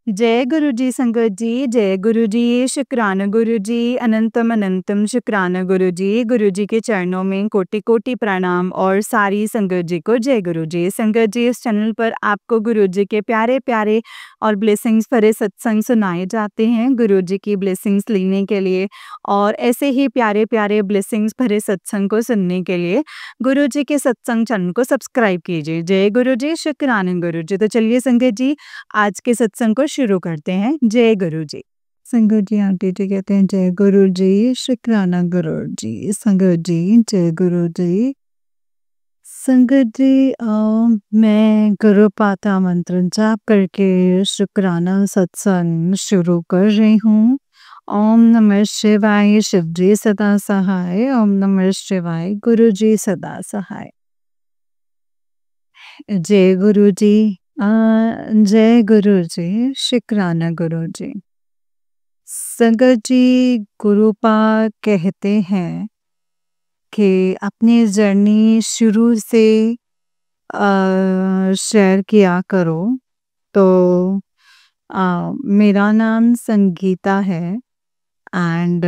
जय गुरु जी संगत जी, जय गुरु जी, शुक्राना गुरु जी, अनंतम अनंतम शुक्राना गुरु जी के चरणों में कोटि-कोटि प्रणाम और सारी संगत जी को जय गुरु जी। संगत जी इस चैनल पर आपको गुरु जी के प्यारे-प्यारे और ब्लेसिंग्स भरे सत्संग सुनाए जाते हैं, गुरु जी की ब्लेसिंग्स लेने के लिए और ऐसे ही प्यारे-प्यारे ब्लेसिंग्स भरे सत्संग को सुनने के लिए गुरु जी के सत्संग चैनल को सब्सक्राइब कीजिए। जय गुरु जी, शुक्राना गुरु जी। तो चलिए संगत जी आज के सत्संग को शुरू करते हैं। जय गुरु जी। संगत जी आंटी जी कहते हैं जय गुरु जी, शुक्राना गुरु जी। संगत जी जय गुरु जी। संगत जी मैं गुरु पाता मंत्र जाप करके शुक्राना सत्संग शुरू कर रही हूँ। ओम नमः शिवाय, शिव जी सदा सहाय। ओम नमः शिवाय, गुरु जी सदा सहाय। जय गुरु जी। जय गुरु जी, शुक्राना गुरु जी। संगत जी गुरुपा कहते हैं कि अपनी जर्नी शुरू से शेयर किया करो। तो मेरा नाम संगीता है एंड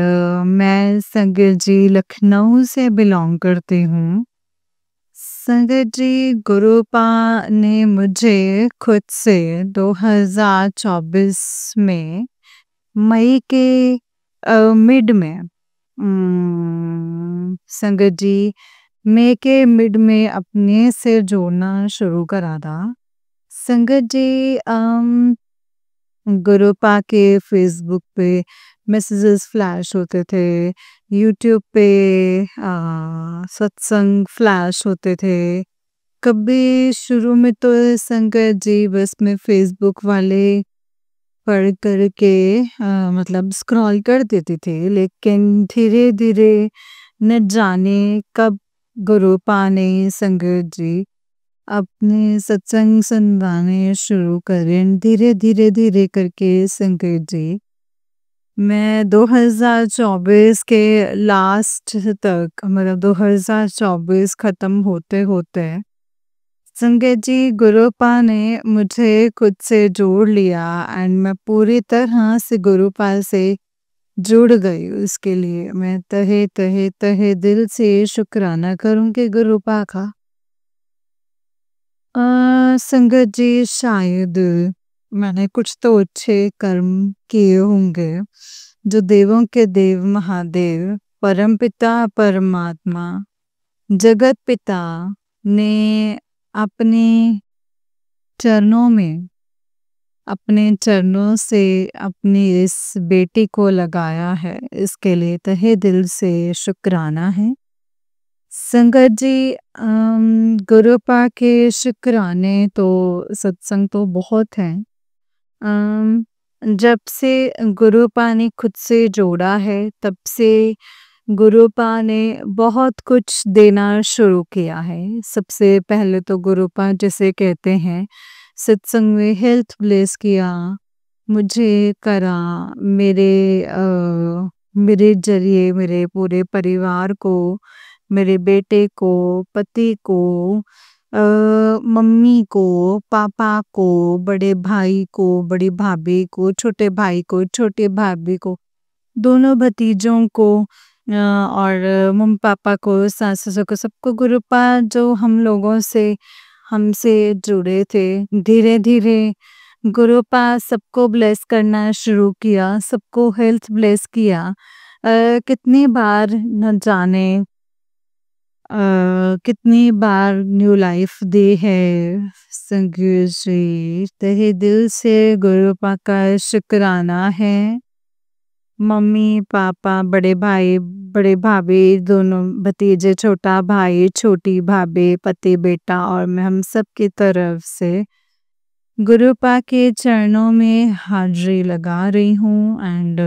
मैं संगत जी लखनऊ से बिलोंग करती हूँ। संगत जी गुरुपा ने मुझे खुद से 2024 में मई के मिड में संगत जी मई के मिड में अपने से जोड़ना शुरू करा था। संगत जी गुरुपा के फेसबुक पे मैसेजेस फ्लैश होते थे, यूट्यूब पे सत्संग फ्लैश होते थे। कभी शुरू में तो संगत जी बस मैं फेसबुक वाले पढ़ कर के मतलब स्क्रॉल कर देती थी, लेकिन धीरे धीरे न जाने कब गुरुपा ने संगत जी अपने सत्संग सुनवाने शुरू करे। धीरे करके संगत जी मैं 2024 के लास्ट तक मतलब 2024 खत्म होते होते संगत जी गुरुपा ने मुझे खुद से जोड़ लिया एंड मैं पूरी तरह से गुरुपा से जुड़ गई। उसके लिए मैं तहे दिल से शुक्राना करूंगी गुरुपा का। संगत जी शायद मैंने कुछ तो अच्छे कर्म किए होंगे जो देवों के देव महादेव परमपिता परमात्मा जगत पिता ने अपने चरणों से अपनी इस बेटी को लगाया है। इसके लिए तहे दिल से शुक्राना है। संगत जी गुरुपा के शुक्राने तो सत्संग तो बहुत हैं। जब से गुरुपा ने खुद से जोड़ा है तब से गुरुपा ने बहुत कुछ देना शुरू किया है। सबसे पहले तो गुरुपा जिसे कहते हैं सत्संग में हेल्थ ब्लेस किया, मुझे करा, मेरे जरिए मेरे पूरे परिवार को, मेरे बेटे को, पति को, मम्मी को, पापा को, बड़े भाई को, बड़ी भाभी को, छोटे भाई को, छोटी भाभी को, दोनों भतीजों को और मम्मी पापा को, सास ससुर को, सबको गुरुपा जो हम लोगों से हमसे जुड़े थे, धीरे धीरे गुरुपा सबको ब्लेस करना शुरू किया, सबको हेल्थ ब्लेस किया। कितनी बार न जाने कितनी बार न्यू लाइफ दी है संगत जी। तहे दिल से गुरुपा का शुक्राना है। मम्मी पापा बड़े भाई बड़े भाभी दोनों भतीजे, छोटा भाई छोटी भाभी, पति बेटा और मैं हम सब की तरफ से गुरुपा के चरणों में हाजिरी लगा रही हूँ एंड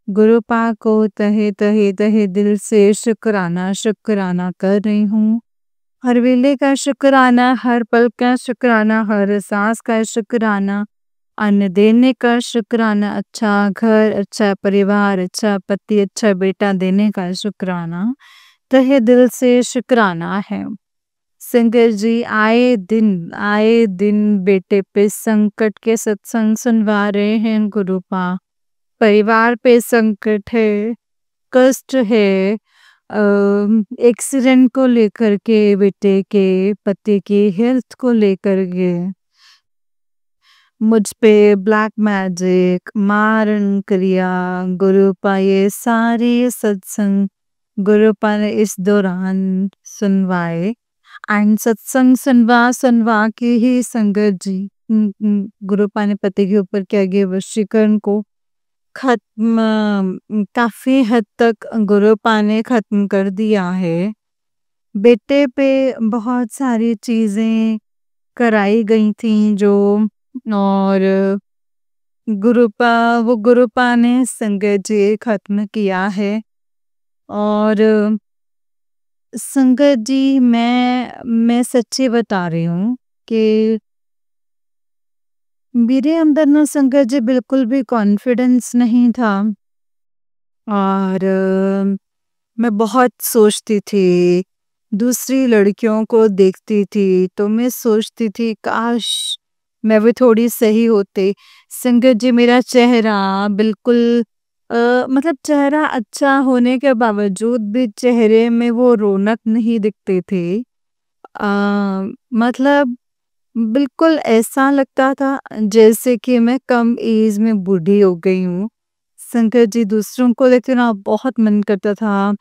गुरुपा को तहे दिल से शुक्राना कर रही हूँ। हर वेले का शुक्राना, हर पल का शुक्राना, हर सांस का शुक्राना, अन्न देने का शुक्राना, अच्छा घर, अच्छा परिवार, अच्छा पति, अच्छा बेटा देने का शुक्राना, तहे दिल से शुक्राना है। संगत जी आए दिन बेटे पे संकट के सत्संग सुनवा रहे हैं गुरुपा। परिवार पे संकट है, कष्ट है, एक्सीडेंट को लेकर के, बेटे के, पति की हेल्थ को लेकर के, मुझ पे ब्लैक मैजिक, मारण क्रिया, गुरुपा ये सारे सत्संग गुरुपा ने इस दौरान सुनवाए। एंड सत्संग सुनवा के ही संगत जी गुरुपा ने पति के ऊपर किया गया वशीकरण को काफी हद तक गुरुपा ने खत्म कर दिया है। बेटे पे बहुत सारी चीजें कराई गई थी जो, और गुरुपा ने संगत जी खत्म किया है। और संगत जी मैं सच्ची बता रही हूँ कि मेरे अंदर ना संगत जी बिल्कुल भी कॉन्फिडेंस नहीं था। और मैं बहुत सोचती थी, दूसरी लड़कियों को देखती थी तो मैं सोचती थी काश मैं भी थोड़ी सही होती। संगत जी मेरा चेहरा बिल्कुल मतलब चेहरा अच्छा होने के बावजूद भी चेहरे में वो रौनक नहीं दिखती थी। मतलब बिल्कुल ऐसा लगता था जैसे कि मैं कम एज में बूढ़ी हो गई हूँ। संगत जी दूसरों को देखते ना बहुत मन करता था।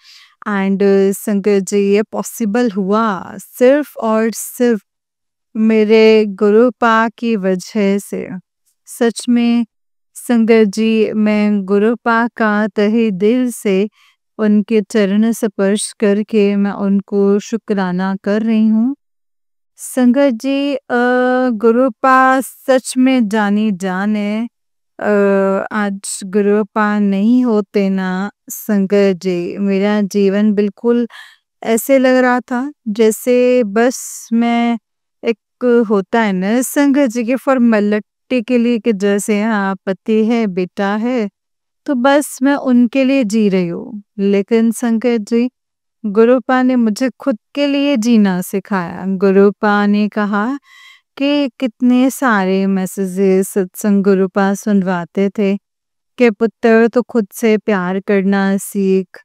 एंड संगत जी ये पॉसिबल हुआ सिर्फ और सिर्फ मेरे गुरुपा की वजह से। सच में संगत जी मैं गुरुपा का तहे दिल से उनके चरण स्पर्श करके मैं उनको शुक्राना कर रही हूँ। संगत जी गुरुपा सच में जानी जान है। आज गुरुपा नहीं होते ना संगत जी मेरा जीवन बिल्कुल ऐसे लग रहा था जैसे बस मैं एक होता है ना संगत जी के फॉर्मेलिटी के लिए कि जैसे हाँ पति है बेटा है तो बस मैं उनके लिए जी रही हूँ। लेकिन संगत जी गुरुपा ने मुझे खुद के लिए जीना सिखाया। गुरुपा ने कहा कि कितने सारे मैसेजेस सत्संग गुरुपा सुनवाते थे कि पुत्र तो खुद से प्यार करना सीख,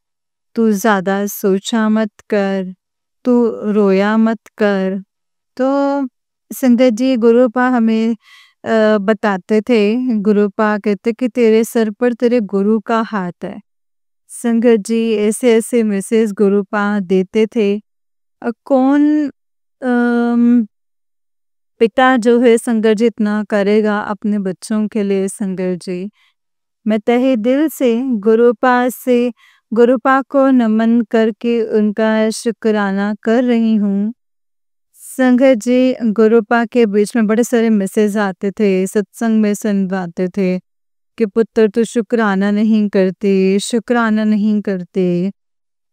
तू ज्यादा सोचा मत कर, तू रोया मत कर। तो संगत जी गुरुपा हमें बताते थे, गुरुपा कहते कि तेरे सर पर तेरे गुरु का हाथ है। संगत जी ऐसे ऐसे मैसेज गुरुपा देते थे। कौन अम, पिता जो है संगत जी इतना करेगा अपने बच्चों के लिए। संगत जी मैं तहे दिल से गुरुपा को नमन करके उनका शुक्राना कर रही हूँ। संगत जी गुरुपा के बीच में बड़े सारे मैसेज आते थे, सत्संग में सुनवाते थे कि पुत्र तो शुक्राना नहीं करते, शुक्राना नहीं करते।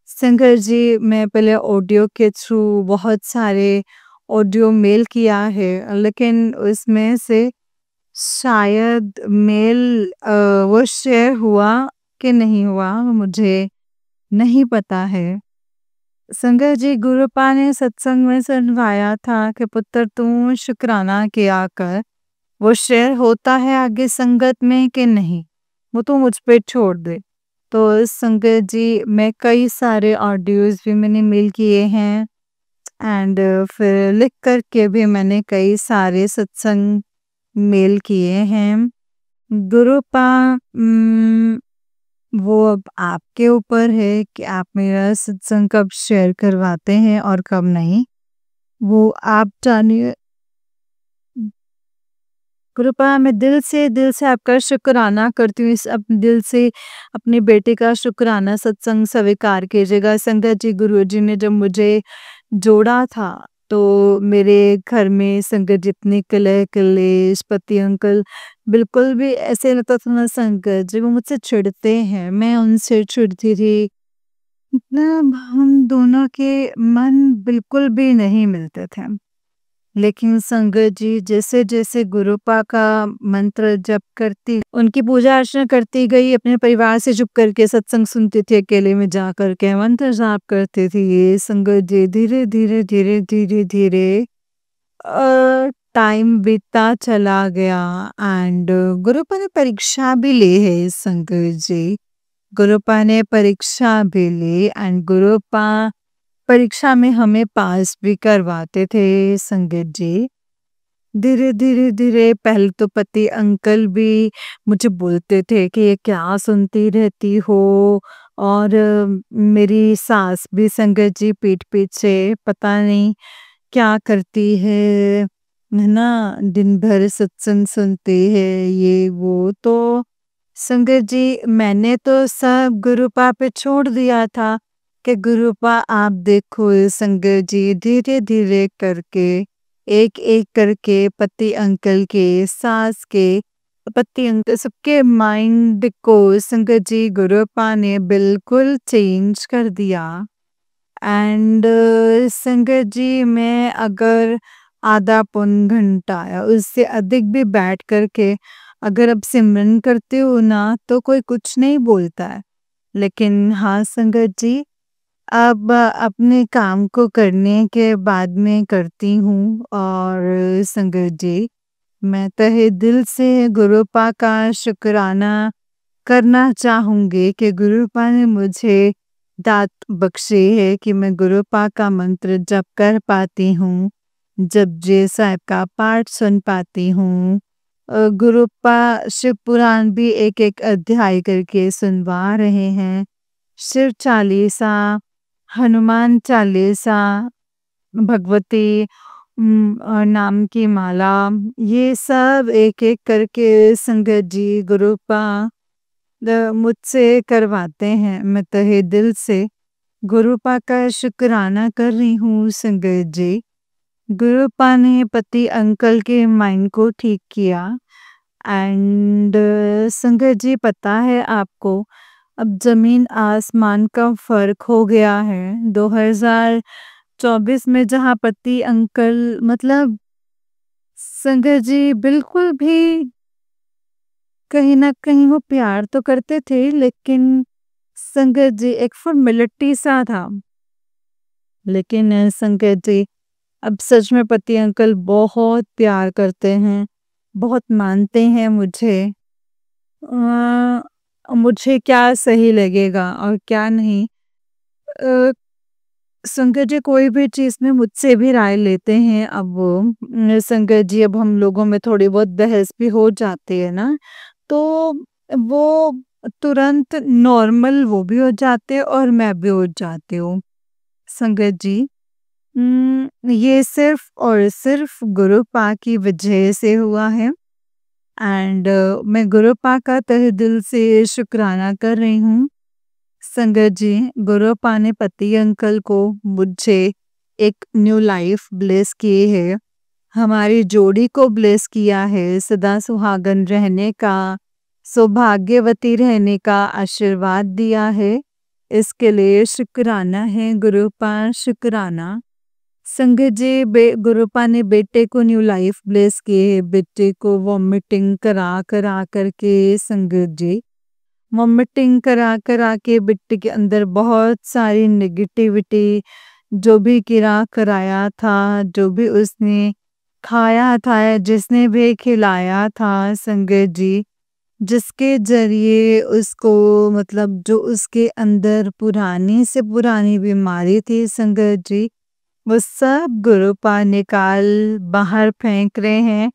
संगत जी मैं पहले ऑडियो के थ्रू बहुत सारे ऑडियो मेल किया है, लेकिन उसमें से शायद मेल वो शेयर हुआ कि नहीं हुआ मुझे नहीं पता है। संगत जी गुरुपा ने सत्संग में सुनवाया था कि पुत्र तू शुक्राना किया कर। वो शेयर होता है आगे संगत में कि नहीं वो तो मुझ पे छोड़ दे। तो संगत जी मैं कई सारे ऑडियोज भी मैंने मेल किए हैं। एंड फिर लिख करके भी मैंने कई सारे सत्संग मेल किए हैं। गुरुपा वो अब आपके ऊपर है कि आप मेरा सत्संग कब शेयर करवाते हैं और कब नहीं, वो आप जानिए। गुरुपा मैं दिल से आपका शुक्राना करती हूँ। इस दिल से अपने बेटे का शुक्राना सत्संग स्वीकार कीजिएगा। संगत जी गुरुजी ने जब मुझे जोड़ा था तो मेरे घर में संगत जितने कलह कलेश पति अंकल बिल्कुल भी ऐसे लगता था ना संगत जी वो मुझसे चिढ़ते हैं, मैं उनसे चिढ़ती थी। मतलब हम दोनों के मन बिल्कुल भी नहीं मिलते थे। लेकिन संगत जी जैसे जैसे गुरुपा का मंत्र जप करती, उनकी पूजा अर्चना करती गई, अपने परिवार से चुप करके सत्संग सुनती थी, अकेले में जा करके मंत्र जाप करती थी। ये संगत जी धीरे धीरे धीरे धीरे धीरे टाइम बीतता चला गया एंड गुरुपा ने परीक्षा भी ली है संगत जी। गुरुपा ने परीक्षा भी ली एंड गुरुपा परीक्षा में हमें पास भी करवाते थे संगत जी। धीरे धीरे धीरे पहले तो पति अंकल भी मुझे बोलते थे कि ये क्या सुनती रहती हो, और मेरी सास भी संगत जी पीठ पीछे पता नहीं क्या करती है ना, दिन भर सत्संग सुनती है ये वो। तो संगत जी मैंने तो सब गुरुपा पे छोड़ दिया था कि गुरुपा आप देखो संगत जी धीरे धीरे करके एक एक करके पति अंकल के, सास के, पति अंकल सबके माइंड को संगत जी गुरुपा ने बिल्कुल चेंज कर दिया। एंड संगत जी मैं अगर आधा पौन घंटा या उससे अधिक भी बैठ करके अगर अब सिमरन करते हो ना तो कोई कुछ नहीं बोलता है। लेकिन हाँ संगत जी अब अपने काम को करने के बाद में करती हूँ। और संगत जी मैं तहे दिल से गुरुपा का शुक्राना करना चाहूँगी कि गुरुपा ने मुझे दात बख्शी है कि मैं गुरुपा का मंत्र जप कर पाती हूँ, जपजी साहिब का पाठ सुन पाती हूँ। गुरुपा शिव पुराण भी एक एक अध्याय करके सुनवा रहे हैं। शिव चालीसा, हनुमान चालीसा, भगवती नाम की माला, ये सब एक एक करके संगत जी गुरुपा मुझसे करवाते हैं। मैं तहे दिल से गुरुपा का शुक्राना कर रही हूँ संगत जी। गुरुपा ने पति अंकल के माइंड को ठीक किया एंड संगत जी पता है आपको अब जमीन आसमान का फर्क हो गया है। 2024 में जहाँ पति अंकल मतलब संगत जी बिल्कुल भी कहीं ना कहीं वो प्यार तो करते थे, लेकिन संगत जी एक फॉर्मेलिटी सा था। लेकिन संगत जी अब सच में पति अंकल बहुत प्यार करते हैं, बहुत मानते हैं मुझे। मुझे क्या सही लगेगा और क्या नहीं, अ, संगत जी कोई भी चीज़ में मुझसे भी राय लेते हैं। अब वो संगत जी अब हम लोगों में थोड़ी बहुत बहस भी हो जाती है ना, तो वो तुरंत नॉर्मल वो भी हो जाते हैं और मैं भी हो जाती हूँ संगत जी। ये सिर्फ और सिर्फ गुरुपा की वजह से हुआ है एंड मैं गुरुपा का तहे दिल से शुक्राना कर रही हूँ। संगत जी गुरुपा ने पति अंकल को मुझे एक न्यू लाइफ ब्लेस की है, हमारी जोड़ी को ब्लेस किया है, सदा सुहागन रहने का, सौभाग्यवती रहने का आशीर्वाद दिया है। इसके लिए शुक्राना है गुरुपा, शुक्राना। संगत जी गुरुपा ने बेटे को न्यू लाइफ ब्लेस की है, बेटे को वॉमिटिंग करा करा करके संगत जी वॉमिटिंग करा करा के बेटे के अंदर बहुत सारी नेगेटिविटी जो भी कीड़ा कराया था, जो भी उसने खाया था, जिसने भी खिलाया था संगत जी, जिसके ज़रिए उसको मतलब जो उसके अंदर पुरानी से पुरानी बीमारी थी संगत जी, वो सब गुरुपा निकाल बाहर फेंक रहे हैं,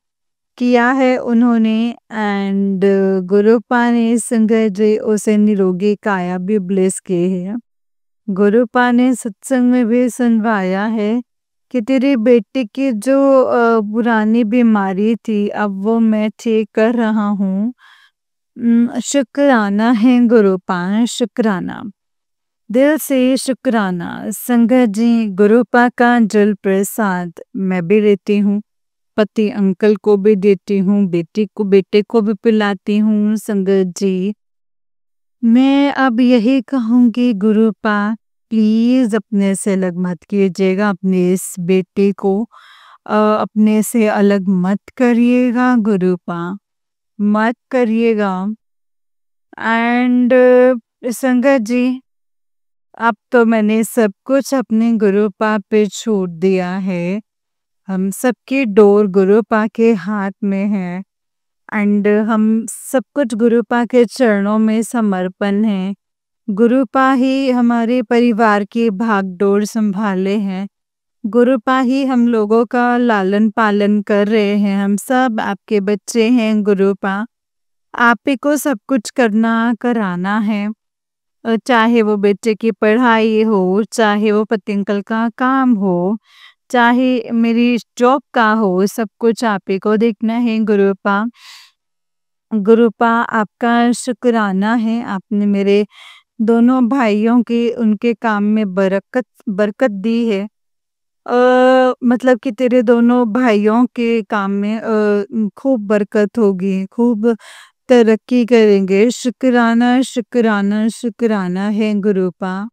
किया है उन्होंने। एंड गुरुपा ने संगत जी उसे निरोगी काया भी ब्लेस की है। गुरुपा ने सत्संग में भी सुनवाया है कि तेरी बेटी की जो पुरानी बीमारी थी अब वो मैं ठीक कर रहा हूँ। शुक्राना है गुरुपा, शुक्राना, दिल से शुक्राना। संगत जी गुरुपा का जल प्रसाद मैं भी लेती हूँ, पति अंकल को भी देती हूँ, बेटे को भी पिलाती हूँ संगत जी। मैं अब यही कहूँगी गुरुपा प्लीज अपने से अलग मत कीजिएगा अपने इस बेटे को, अपने से अलग मत करिएगा गुरुपा, मत करिएगा। एंड संगत जी, अब तो मैंने सब कुछ अपने गुरुपा पे छोड़ दिया है। हम सबकी डोर गुरुपा के हाथ में है एंड हम सब कुछ गुरुपा के चरणों में समर्पण है। गुरुपा ही हमारे परिवार की भागडोर संभाले हैं। गुरुपा ही हम लोगों का लालन पालन कर रहे हैं। हम सब आपके बच्चे हैं गुरुपा। आप ही को सब कुछ करना कराना है। चाहे वो बच्चे की पढ़ाई हो, चाहे वो पति अंकल का काम हो, चाहे मेरी जॉब का हो, सब कुछ आप ही को देखना है गुरुपा। गुरुपा आपका शुक्राना है, आपने मेरे दोनों भाइयों की उनके काम में बरकत दी है। मतलब कि तेरे दोनों भाइयों के काम में खूब बरकत होगी, खूब तरक्की करेंगे। शुक्राना शुक्राना शुक्राना है गुरुपा।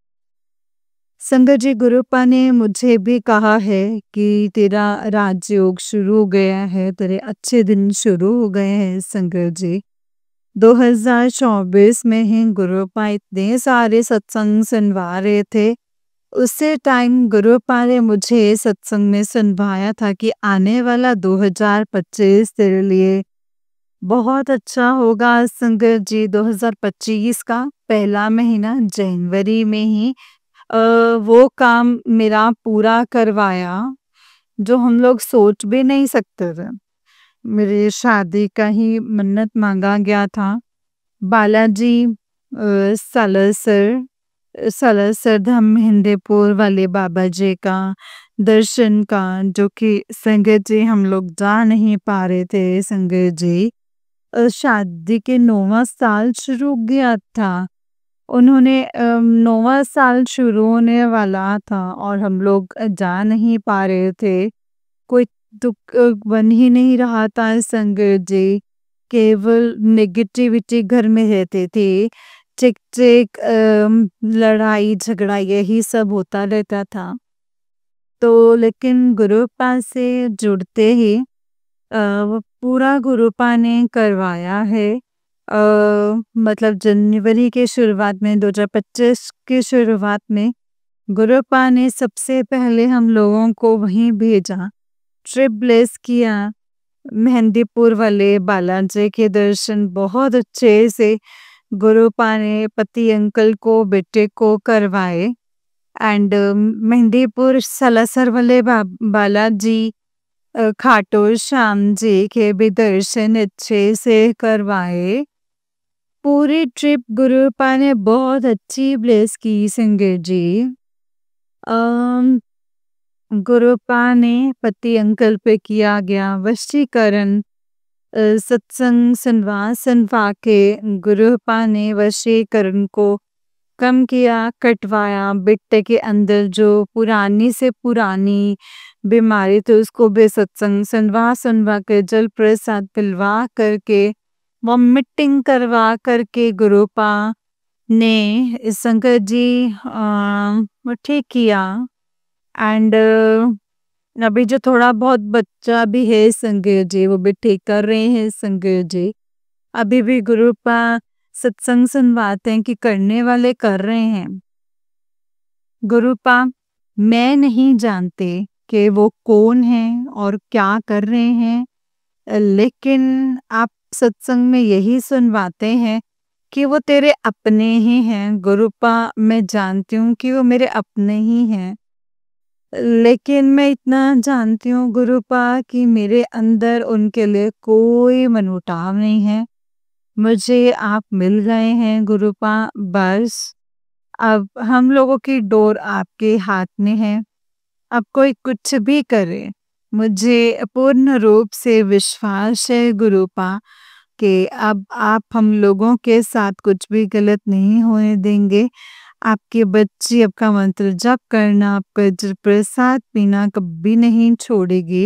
संगत जी, गुरुपा ने मुझे भी कहा है कि तेरा राजयोग शुरू हो गया है, तेरे अच्छे दिन शुरू हो गए हैं संगत जी। 2024 में ही गुरुपा इतने सारे सत्संग सुनवा रहे थे। उसी टाइम गुरुपा ने मुझे सत्संग में सुनवाया था कि आने वाला 2025 तेरे लिए बहुत अच्छा होगा संगत जी। 2025 का पहला महीना जनवरी में ही वो काम मेरा पूरा करवाया जो हम लोग सोच भी नहीं सकते थे। मेरी शादी का ही मन्नत मांगा गया था। बालाजी सालासर धाम मेहंदीपुर वाले बाबा जी का दर्शन का, जो कि संगत जी हम लोग जा नहीं पा रहे थे संगत जी। शादी के 9वां साल शुरू हो गया था। उन्होंने 9वां साल शुरू होने वाला था और हम लोग जा नहीं पा रहे थे। कोई दुख बन ही नहीं रहा था संगत जी। केवल नेगेटिविटी घर में रहते थे। चिक लड़ाई झगड़ा यही सब होता रहता था। तो लेकिन गुरुपा से जुड़ते ही वो पूरा गुरुपा ने करवाया है। मतलब जनवरी के शुरुआत में 2025 की शुरुआत में गुरुपा ने सबसे पहले हम लोगों को वहीं भेजा, ट्रिप ब्लेस किया। मेहंदीपुर वाले बालाजी के दर्शन बहुत अच्छे से गुरुपा ने पति अंकल को बेटे को करवाए एंड मेहंदीपुर सालासर वाले बालाजी खाटू श्याम जी के भी दर्शन अच्छे से करवाए। पूरी ट्रिप गुरुपा ने बहुत अच्छी ब्लेस की संगत जी। गुरुपा ने पति अंकल पे किया गया वशीकरण। सत्संग सुनवा के गुरुपा ने वशीकरण को कम किया, कटवाया। बेटे के अंदर जो पुरानी से पुरानी बीमारी थी उसको भी सत्संग सुनवा के जल प्रसाद पिलवा करके वॉमिटिंग करवा करके गुरुपा ने संगत जी वो ठीक किया। एंड अभी जो थोड़ा बहुत बच्चा भी है संगत जी वो भी ठीक कर रहे हैं संगत जी। अभी भी गुरुपा सत्संग सुनवाते हैं कि करने वाले कर रहे हैं। गुरुपा मैं नहीं जानते कि वो कौन है और क्या कर रहे हैं, लेकिन आप सत्संग में यही सुनवाते हैं कि वो तेरे अपने ही हैं। गुरुपा मैं जानती हूँ कि वो मेरे अपने ही हैं, लेकिन मैं इतना जानती हूँ गुरुपा कि मेरे अंदर उनके लिए कोई मनमुटाव नहीं है। मुझे आप मिल गए हैं गुरुपा, बस अब हम लोगों की डोर आपके हाथ में है। अब कोई कुछ भी करे, मुझे पूर्ण रूप से विश्वास है गुरुपा कि अब आप हम लोगों के साथ कुछ भी गलत नहीं होने देंगे। आपके बच्चे आपका मंत्र जप करना, आपका जल प्रसाद पीना कभी नहीं छोड़ेगी।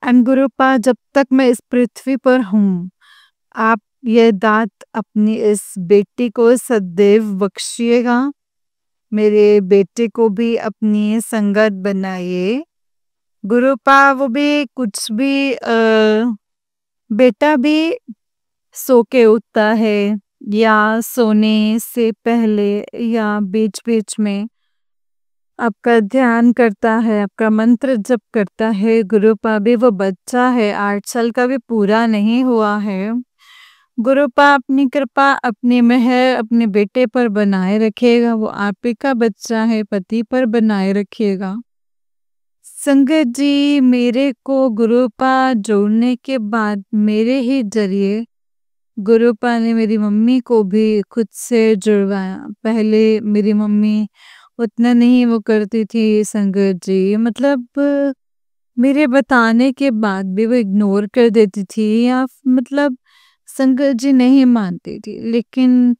एंड गुरुपा जब तक मैं इस पृथ्वी पर हूँ, आप ये दात अपनी इस बेटी को सदैव बख्शिएगा। मेरे बेटे को भी अपनी संगत बनाइए गुरुपा वो भी कुछ भी बेटा भी सो के उठता है या सोने से पहले या बीच बीच में आपका ध्यान करता है, आपका मंत्र जप करता है। गुरुपा भी वो बच्चा है, 8 साल का भी पूरा नहीं हुआ है। गुरुपा अपनी कृपा अपनी मेहर अपने बेटे पर बनाए रखेगा। वो आप ही का बच्चा है, पति पर बनाए रखिएगा। संगत जी, मेरे को गुरुपा जोड़ने के बाद मेरे ही जरिए गुरुपा ने मेरी मम्मी को भी खुद से जुड़वाया। पहले मेरी मम्मी उतना नहीं वो करती थी संगत जी, मतलब मेरे बताने के बाद भी वो इग्नोर कर देती थी या मतलब संगत जी नहीं मानती थी। लेकिन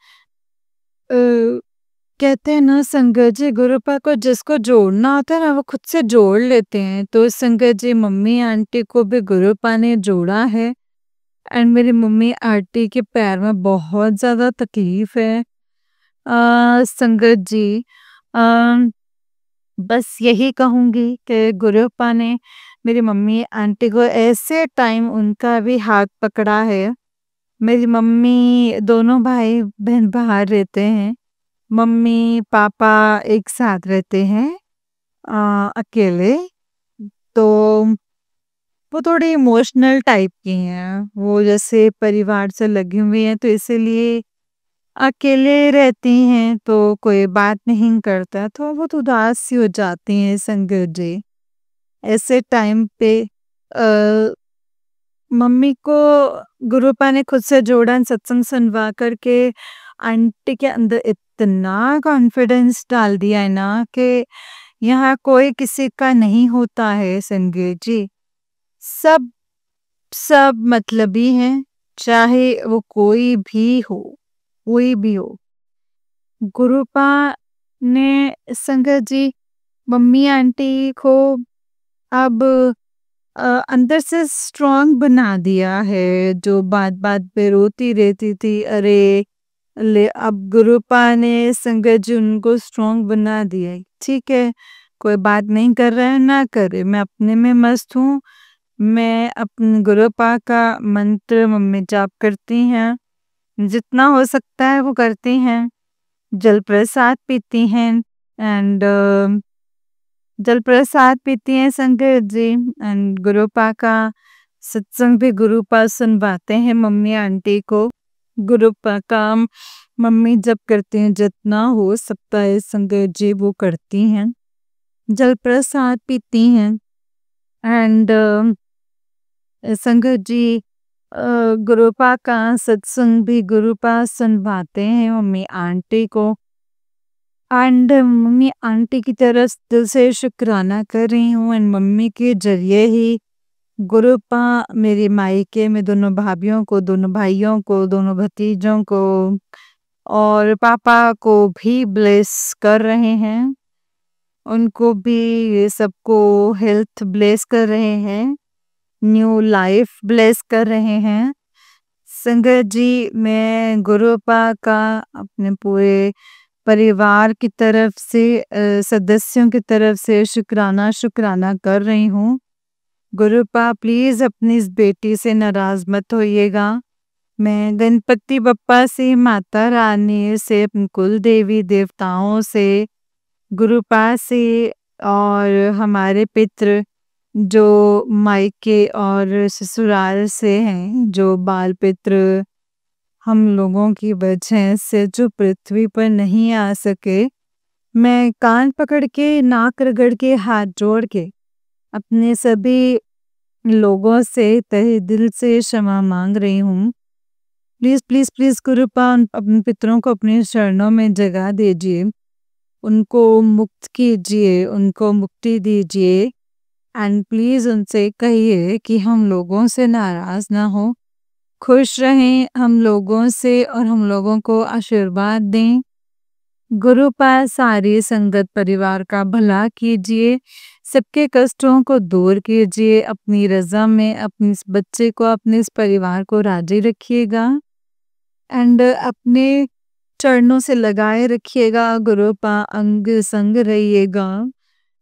कहते हैं ना संगत जी, गुरुपा को जिसको जोड़ना होता है ना वो खुद से जोड़ लेते हैं। तो संगत जी, मम्मी आंटी को भी गुरुपा ने जोड़ा है। एंड मेरी मम्मी आंटी के पैर में बहुत ज़्यादा तकलीफ है। संगत जी, अ, बस यही कहूँगी कि गुरुपा ने मेरी मम्मी आंटी को ऐसे टाइम उनका भी हाथ पकड़ा है। मेरी मम्मी दोनों भाई बहन बाहर रहते हैं, मम्मी पापा एक साथ रहते हैं अकेले। तो वो थोड़ी इमोशनल टाइप की हैं, वो जैसे परिवार से लगी हुई हैं, तो इसीलिए अकेले रहती हैं, तो कोई बात नहीं करता तो वो तो उदास सी हो जाती हैं संगत जी। ऐसे टाइम पे मम्मी को गुरुपा ने खुद से जोड़ा, सत्संग सुनवा करके आंटी के अंदर इतना कॉन्फिडेंस डाल दिया है ना कि यहाँ कोई किसी का नहीं होता है संगत जी। सब सब मतलबी हैं, चाहे वो कोई भी हो, कोई भी हो। गुरुपा ने संगत जी मम्मी आंटी को अब अंदर से स्ट्रॉन्ग बना दिया है। जो बात-बात पे रोती रहती थी, अरे ले अब गुरुपा ने संगत जी उनको स्ट्रॉन्ग बना दिया है। ठीक है, कोई बात नहीं कर रहा है ना करे, मैं अपने में मस्त हूँ। मैं अपने गुरुपा का मंत्र मम्मी जाप करती हैं, जितना हो सकता है वो करती हैं। जल प्रसाद पीती हैं एंड जल प्रसाद पीती हैं संगत जी एंड गुरुपा का सत्संग भी गुरुपा सुनवाते हैं मम्मी आंटी को। गुरुपा का मम्मी जब करती हैं, जितना हो सकता है संगत जी वो करती हैं। जल प्रसाद पीती हैं एंड संगत जी गुरुपा का सत्संग भी गुरुपा सुनवाते हैं मम्मी आंटी को। एंड मम्मी आंटी की तरफ दिल से शुक्राना कर रही हूँ एंड मम्मी के जरिए ही गुरुपा मेरे मायके में दोनों भाभियों को, दोनों भाइयों को, दोनों भतीजों को और पापा को भी ब्लेस कर रहे हैं। उनको भी सबको हेल्थ ब्लेस कर रहे हैं, न्यू लाइफ ब्लेस कर रहे हैं। संगत जी, मैं गुरुपा का अपने पूरे परिवार की तरफ से सदस्यों की तरफ से शुक्राना कर रही हूँ। गुरुपा प्लीज़ अपनी इस बेटी से नाराज़ मत होइएगा। मैं गणपति बप्पा से, माता रानी से, अपनी कुल देवी देवताओं से, गुरुपा से और हमारे पितृ जो मायके और ससुराल से हैं, जो बाल पितृ हम लोगों की वजह से जो पृथ्वी पर नहीं आ सके, मैं कान पकड़ के, नाक रगड़ के, हाथ जोड़ के अपने सभी लोगों से तहे दिल से क्षमा मांग रही हूँ। प्लीज़ प्लीज़ प्लीज़ गुरुपा अपने पितरों को अपने चरणों में जगह दीजिए, उनको मुक्त कीजिए, उनको मुक्ति दीजिए एंड प्लीज़ उनसे कहिए कि हम लोगों से नाराज़ ना हो, खुश रहें हम लोगों से और हम लोगों को आशीर्वाद दें। गुरुपा सारी संगत परिवार का भला कीजिए, सबके कष्टों को दूर कीजिए, अपनी रज़ा में अपने इस बच्चे को, अपने इस परिवार को राज़ी रखिएगा एंड अपने चरणों से लगाए रखिएगा। गुरुपा अंग संग रहिएगा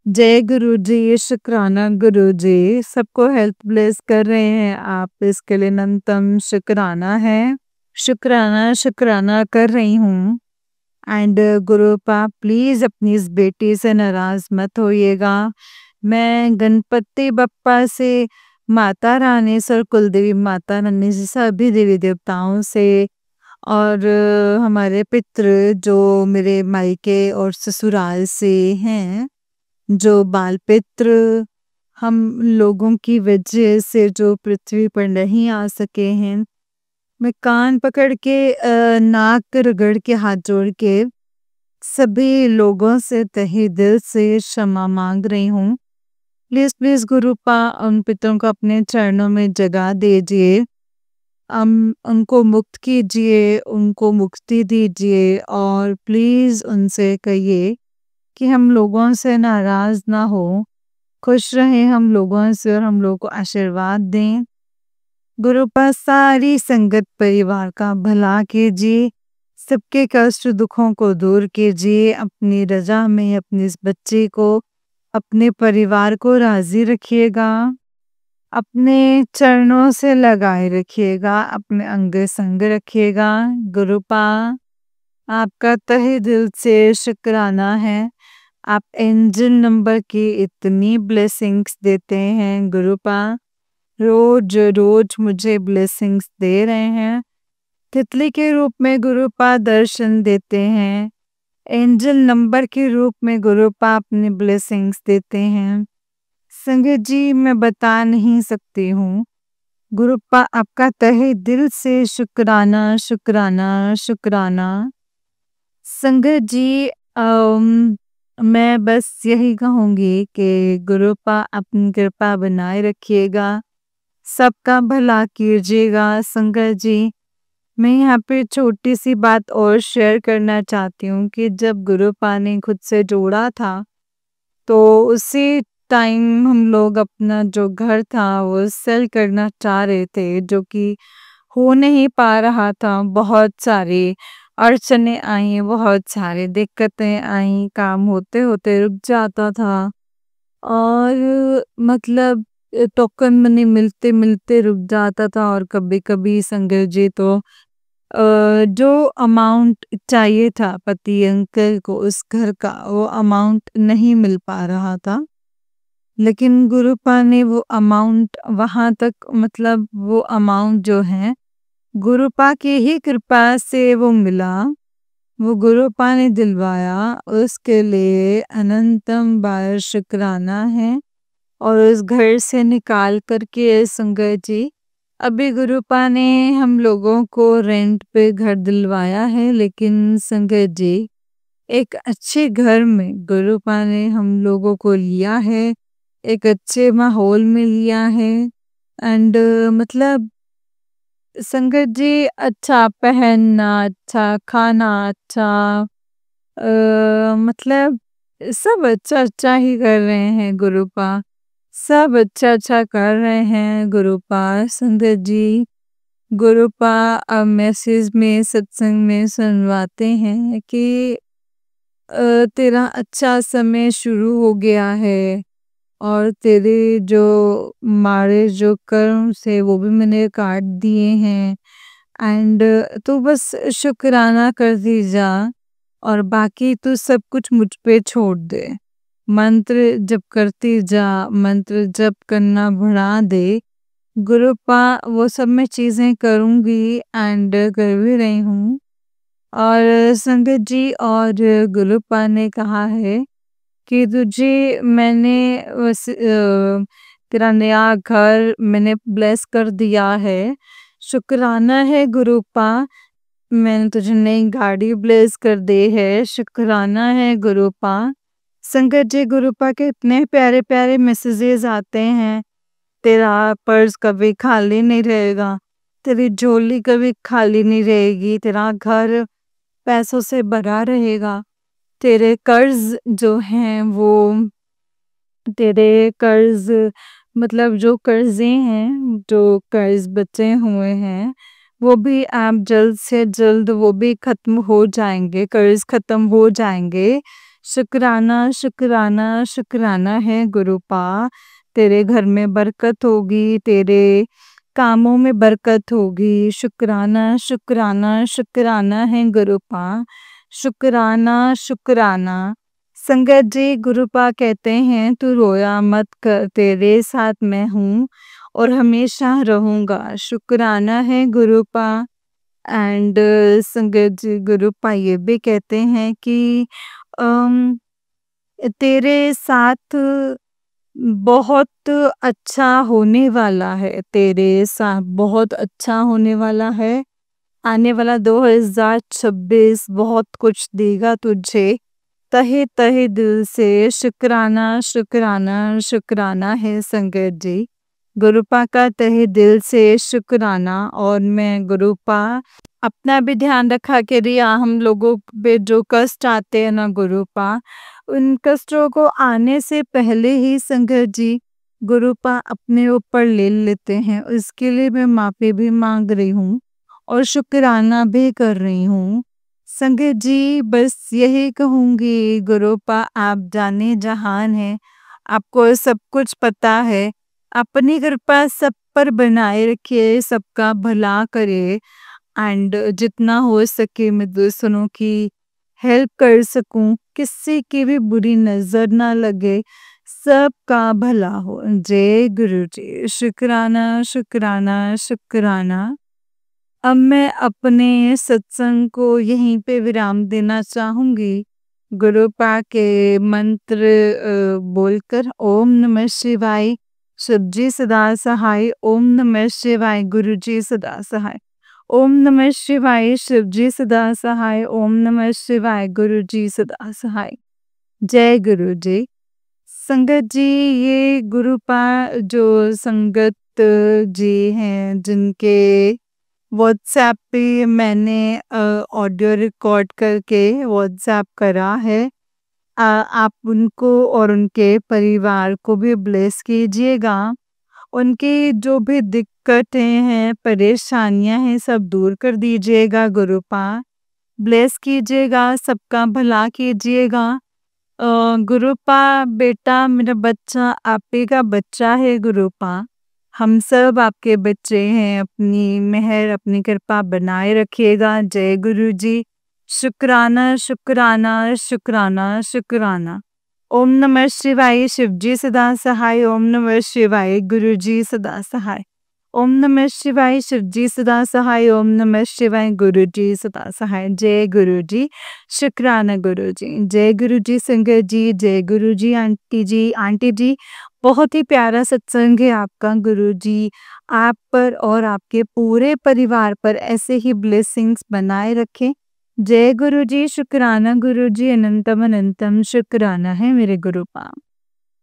जय गुरु जी, शुक्राना गुरु जी, सबको हेल्थ ब्लेस कर रहे हैं आप, इसके लिए अनंतम शुक्राना है। शुक्राना शुक्राना कर रही हूँ। एंड गुरुपा प्लीज़ अपनी इस बेटी से नाराज़ मत होइएगा। मैं गणपति बप्पा से, माता रानी सर कुलदेवी माता रानी से, सभी देवी देवताओं से और हमारे पितृ जो मेरे मायके और ससुराल से हैं, जो बाल पितृ हम लोगों की वजह से जो पृथ्वी पर नहीं आ सके हैं, मैं कान पकड़ के नाक रगड़ के हाथ जोड़ के सभी लोगों से तहे दिल से क्षमा मांग रही हूँ। प्लीज़ प्लीज़ गुरुपा उन पितरों को अपने चरणों में जगह दीजिए, उनको मुक्त कीजिए, उनको मुक्ति दीजिए और प्लीज़ उनसे कहिए कि हम लोगों से नाराज़ ना हो, खुश रहें हम लोगों से और हम लोगों को आशीर्वाद दें। गुरुपा सारी संगत परिवार का भला कीजिए, सबके कष्ट दुखों को दूर कीजिए, अपनी रजा में अपने इस बच्चे को, अपने परिवार को राज़ी रखिएगा, अपने चरणों से लगाए रखिएगा, अपने अंग संग रखिएगा। गुरुपा आपका तहे दिल से शुक्राना है, आप एंजल नंबर की इतनी ब्लेसिंग्स देते हैं गुरुपा, रोज रोज मुझे ब्लेसिंग्स दे रहे हैं, तितली के रूप में गुरुपा दर्शन देते हैं, एंजल नंबर के रूप में गुरुपा अपनी ब्लेसिंग्स देते हैं। संगत जी मैं बता नहीं सकती हूँ, गुरुपा आपका तहे दिल से शुक्राना शुक्राना शुक्राना। संगत जी मैं बस यही कहूँगी कि गुरुपा अपनी कृपा बनाए रखिएगा, सबका भला कीजिएगा। संगत जी मैं यहाँ पे छोटी सी बात और शेयर करना चाहती हूँ कि जब गुरुपा ने खुद से जोड़ा था, तो उसी टाइम हम लोग अपना जो घर था वो सेल करना चाह रहे थे, जो कि हो नहीं पा रहा था। बहुत सारी अड़चने आई, बहुत सारी दिक्कतें आई, काम होते होते रुक जाता था और मतलब टोकन मनी मिलते मिलते रुक जाता था और कभी कभी संगत जी तो जो अमाउंट चाहिए था पति अंकल को उस घर का, वो अमाउंट नहीं मिल पा रहा था। लेकिन गुरुपा ने वो अमाउंट वहाँ तक, मतलब वो अमाउंट जो है गुरुपा की ही कृपा से वो मिला, वो गुरुपा ने दिलवाया, उसके लिए अनंतम बार शुक्राना है। और उस घर से निकाल करके संगत जी अभी गुरुपा ने हम लोगों को रेंट पे घर दिलवाया है, लेकिन संगत जी एक अच्छे घर में गुरुपा ने हम लोगों को लिया है, एक अच्छे माहौल में लिया है। एंड मतलब संगत जी अच्छा पहनना, अच्छा खाना, अच्छा मतलब सब अच्छा अच्छा ही कर रहे हैं गुरुपा, सब अच्छा अच्छा कर रहे हैं गुरुपा। संगत जी गुरुपा अब मैसेज में सत्संग में सुनवाते हैं कि तेरा अच्छा समय शुरू हो गया है और तेरे जो मारे जो कर्म से वो भी मैंने काट दिए हैं। एंड तू बस शुक्राना करती जा और बाकी तू सब कुछ मुझ पे छोड़ दे, मंत्र जप करती जा, मंत्र जप करना बढ़ा दे। गुरुपा वो सब मैं चीज़ें करूँगी एंड कर भी रही हूँ। और संगत जी और गुरुपा ने कहा है कि तुझे मैंने तेरा नया घर मैंने ब्लेस कर दिया है, शुक्राना है गुरुपा, मैंने तुझे नई गाड़ी ब्लेस कर दी है, शुक्राना है गुरुपा। संगत जी गुरुपा के इतने प्यारे प्यारे मैसेजेस आते हैं, तेरा पर्स कभी खाली नहीं रहेगा, तेरी झोली कभी खाली नहीं रहेगी, तेरा घर पैसों से भरा रहेगा, तेरे कर्ज जो हैं वो, तेरे कर्ज मतलब जो कर्जे हैं, जो कर्ज बचे हुए हैं वो भी आप जल्द से जल्द वो भी खत्म हो जाएंगे, कर्ज खत्म हो जाएंगे। शुक्राना शुक्राना शुक्राना है गुरुपा, तेरे घर में बरकत होगी, तेरे कामों में बरकत होगी। शुक्राना शुक्राना शुक्राना है गुरुपा, शुक्राना शुक्राना। संगत जी, गुरुपा कहते हैं तू रोया मत कर, तेरे साथ मैं हूँ और हमेशा रहूँगा। शुक्राना है गुरुपा। एंड संगत जी, गुरुपा ये भी कहते हैं कि अम, तेरे साथ बहुत अच्छा होने वाला है, तेरे साथ बहुत अच्छा होने वाला है। आने वाला 2026 बहुत कुछ देगा तुझे, तहे तहे दिल से शुक्राना शुक्राना शुक्राना है संगत जी। गुरुपा का तहे दिल से शुक्राना। और मैं गुरुपा अपना भी ध्यान रखा के रिया, हम लोगों पे जो कष्ट आते हैं ना गुरुपा, उन कष्टों को आने से पहले ही संगत जी गुरुपा अपने ऊपर ले लेते हैं। उसके लिए मैं माफी भी मांग रही हूँ और शुक्राना भी कर रही हूँ। संगत जी बस यही कहूँगी, गुरुपा आप जाने जहान हैं, आपको सब कुछ पता है। अपनी कृपा सब पर बनाए रखिए, सबका भला करे। एंड जितना हो सके मैं दूसरों की हेल्प कर सकूं, किसी की भी बुरी नजर ना लगे, सबका भला हो। जय गुरु जी। शुक्राना शुक्राना शुक्राना। अब मैं अपने सत्संग को यहीं पे विराम देना चाहूंगी, गुरुपा के मंत्र बोलकर। ओम नमः शिवाय, शिवजी सदा सहाय। ओम नमः शिवाय, गुरुजी सदा सहाय। ओम नमः शिवाय, शिवजी सदा सहाय। ओम नमः शिवाय, गुरुजी सदा सहाय। जय गुरु जी। संगत जी, ये गुरुपा जो संगत जी हैं, जिनके व्हाट्सएप पे मैंने ऑडियो रिकॉर्ड करके व्हाट्सएप करा है, आप उनको और उनके परिवार को भी ब्लेस कीजिएगा। उनकी जो भी दिक्कतें हैं, परेशानियां हैं, सब दूर कर दीजिएगा गुरुपा। ब्लेस कीजिएगा, सबका भला कीजिएगा। गुरुपा बेटा, मेरा बच्चा आप ही का बच्चा है गुरुपा। हम सब आपके बच्चे हैं, अपनी मेहर अपनी कृपा बनाए रखिएगा। जय गुरु जी। शुक्राना शुक्राना शुक्राना शुक्राना। ओम नमः शिवाय, शिवजी सदा सहाय। ओम नमः शिवाय, गुरुजी सदा सहाय। ओम नमः शिवाय, शिवजी सदा सहाय। ओम नमः शिवाय, गुरुजी सदा सहाय। जय गुरु जी। शुक्राना गुरु जी। जय गुरु जी संगत जी। जय गुरु जी आंटी जी। आंटी जी, बहुत ही प्यारा सत्संग है आपका। गुरु जी आप पर और आपके पूरे परिवार पर ऐसे ही ब्लेसिंग्स बनाए रखें। जय गुरु जी। शुक्राना गुरु जी, अनंतम अनंतम शुक्राना है मेरे गुरुपा।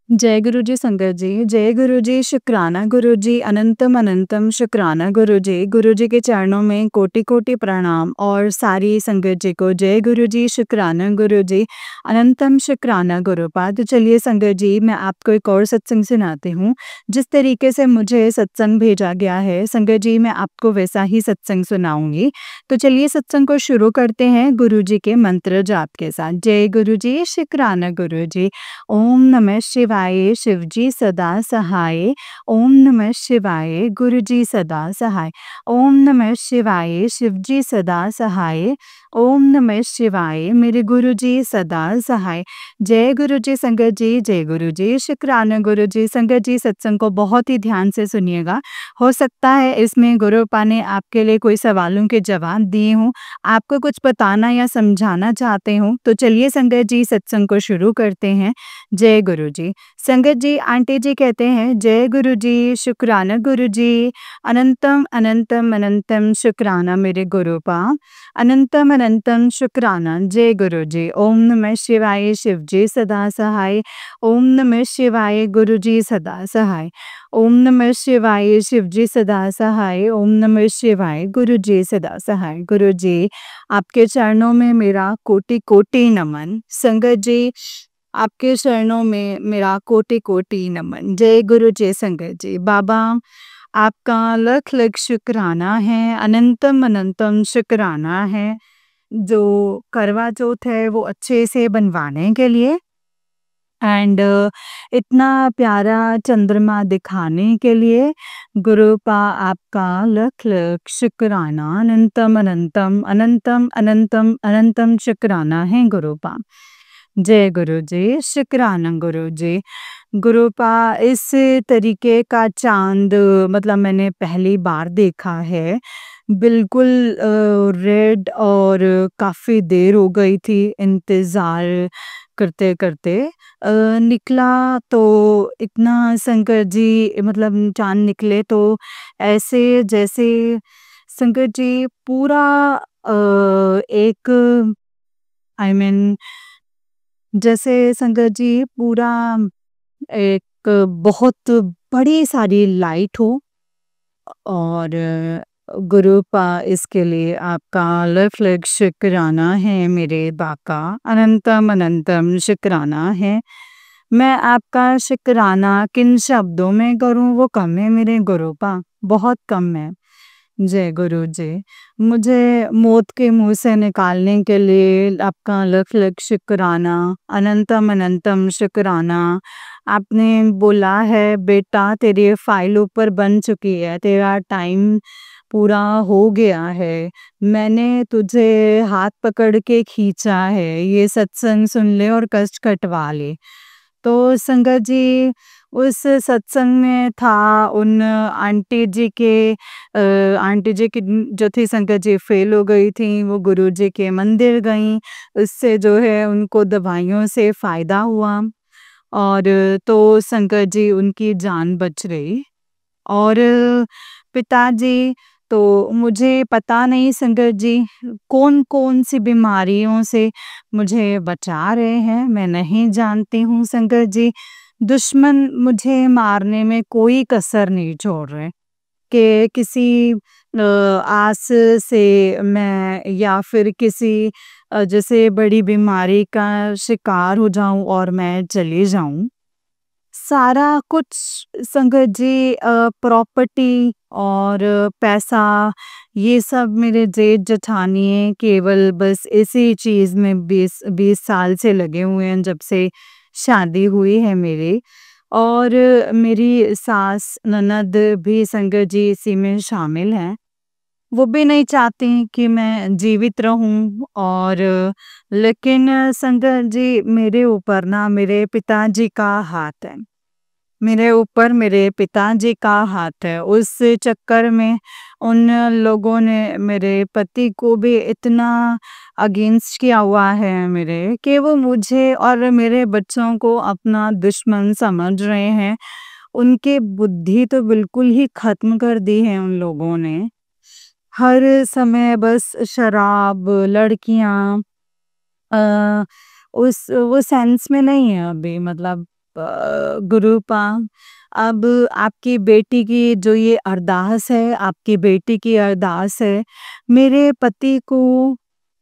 जय गुरु जी संगत जी। जय गुरु जी। शुक्राना गुरु जी, अनंतम अनंतम शुक्राना गुरु जी। गुरु जी के चरणों में कोटि कोटि प्रणाम और सारी संगत जी को जय गुरु जी। शुक्राना गुरु जी, अनंतम शुक्राना गुरुपा। तो चलिए संगत जी, मैं आपको एक और सत्संग सुनाती हूँ। जिस तरीके से मुझे सत्संग भेजा गया है संगत जी, मैं आपको वैसा ही सत्संग सुनाऊंगी। तो चलिए सत्संग को शुरू करते हैं गुरु जी के मंत्र जाप के साथ। जय गुरु जी। शुक्राना गुरु जी। ओम नमः शिवाय, शिवजी सदा सहाय। ओम नमः शिवाय, गुरुजी सदा सहाय। ओम नमः शिवाय, शिवजी सदा सहाय। ओम नमः शिवाय, मेरे गुरुजी सदा सहाय। जय गुरुजी संगत जी। जय गुरुजी। शुक्राना गुरुजी। संगत जी, सत्संग को बहुत ही ध्यान से सुनिएगा। हो सकता है इसमें गुरुपा ने आपके लिए कोई सवालों के जवाब दिए हों, आपको कुछ बताना या समझाना चाहते हों। तो चलिए संगत जी, सत्संग को शुरू करते हैं। जय गुरु जी। संगत जी, आंटी जी कहते हैं जय गुरु जी। शुक्राना गुरु जी, अनंतम अनंतम अनंतम शुक्राना मेरे गुरुपा। अनंतम अनंतम शुक्राना। जय गुरु जी। ओम नमः शिवाय, शिवजी सदा सहाय। ओम नमः शिवाय, गुरु जी सदा सहाय। ओम नमः शिवाय, शिवजी सदा सहाय। ओम नमः शिवाय, गुरु जी सदा सहाय। गुरु जी, आपके चरणों में मेरा कोटि कोटि नमन। संगत जी, आपके चरणों में मेरा कोटि कोटि नमन। जय गुरु जी संगत जी। बाबा, आपका लख लख शुक्राना है, अनंतम अनंतम शुक्राना है। जो करवा चौथ है वो अच्छे से बनवाने के लिए एंड इतना प्यारा चंद्रमा दिखाने के लिए गुरुपा आपका लख लख शुक्राना अनंतम अनंतम अनंतम अनंतम अनंतम शुक्राना है गुरुपा। जय गुरु जी, शुक्राना गुरु जी। गुरुपा इस तरीके का चाँद मतलब मैंने पहली बार देखा है। बिल्कुल रेड और काफ़ी देर हो गई थी इंतज़ार करते-करते। निकला तो इतना शंकर जी मतलब चाँद निकले तो ऐसे जैसे शंकर जी पूरा एक आई मीन जैसे शंकर जी पूरा एक बहुत बड़ी सारी लाइट हो और गुरुपा इसके लिए आपका लख लख शुक्राना है मेरे बाका अनंतम अनंतम शुक्राना है। मैं आपका शुक्राना किन शब्दों में करूं वो कम है मेरे गुरुपा, बहुत कम है। जय गुरु जी। मुझे मौत के मुँह से निकालने के लिए आपका लख लख शुक्राना, अनंतम अनंतम शुक्राना। आपने बोला है बेटा तेरी फाइल ऊपर बन चुकी है, तेरा टाइम पूरा हो गया है। मैंने तुझे हाथ पकड़ के खींचा है, ये सत्संग सुन ले और कष्ट कटवा ले। तो संगत जी उस सत्संग में था उन आंटी जी की जो थी संगत जी फेल हो गई थी, वो गुरुजी के मंदिर गईं, उससे जो है उनको दवाइयों से फ़ायदा हुआ और तो शंकर जी उनकी जान बच गई। और पिताजी तो मुझे पता नहीं शंकर जी कौन-कौन सी बीमारियों से मुझे बचा रहे हैं, मैं नहीं जानती हूँ शंकर जी। दुश्मन मुझे मारने में कोई कसर नहीं छोड़ रहे कि किसी आस से मैं या फिर किसी जैसे बड़ी बीमारी का शिकार हो जाऊँ और मैं चली जाऊँ। सारा कुछ संगत जी प्रॉपर्टी और पैसा ये सब मेरे जेठ-जेठानी हैं केवल बस इसी चीज़ में 20 साल से लगे हुए हैं जब से शादी हुई है मेरी। और मेरी सास ननद भी संगत जी इसी में शामिल हैं। वो भी नहीं चाहती कि मैं जीवित रहूं और लेकिन संगत जी मेरे ऊपर ना मेरे पिताजी का हाथ है। मेरे ऊपर मेरे पिताजी का हाथ है। उस चक्कर में उन लोगों ने मेरे पति को भी इतना अगेंस्ट किया हुआ है मेरे कि वो मुझे और मेरे बच्चों को अपना दुश्मन समझ रहे हैं। उनकी बुद्धि तो बिल्कुल ही ख़त्म कर दी है उन लोगों ने। हर समय बस शराब, लड़कियाँ वो सेंस में नहीं है अभी मतलब गुरुपा अब आपकी बेटी की जो ये अरदास है, आपकी बेटी की अरदास है, मेरे पति को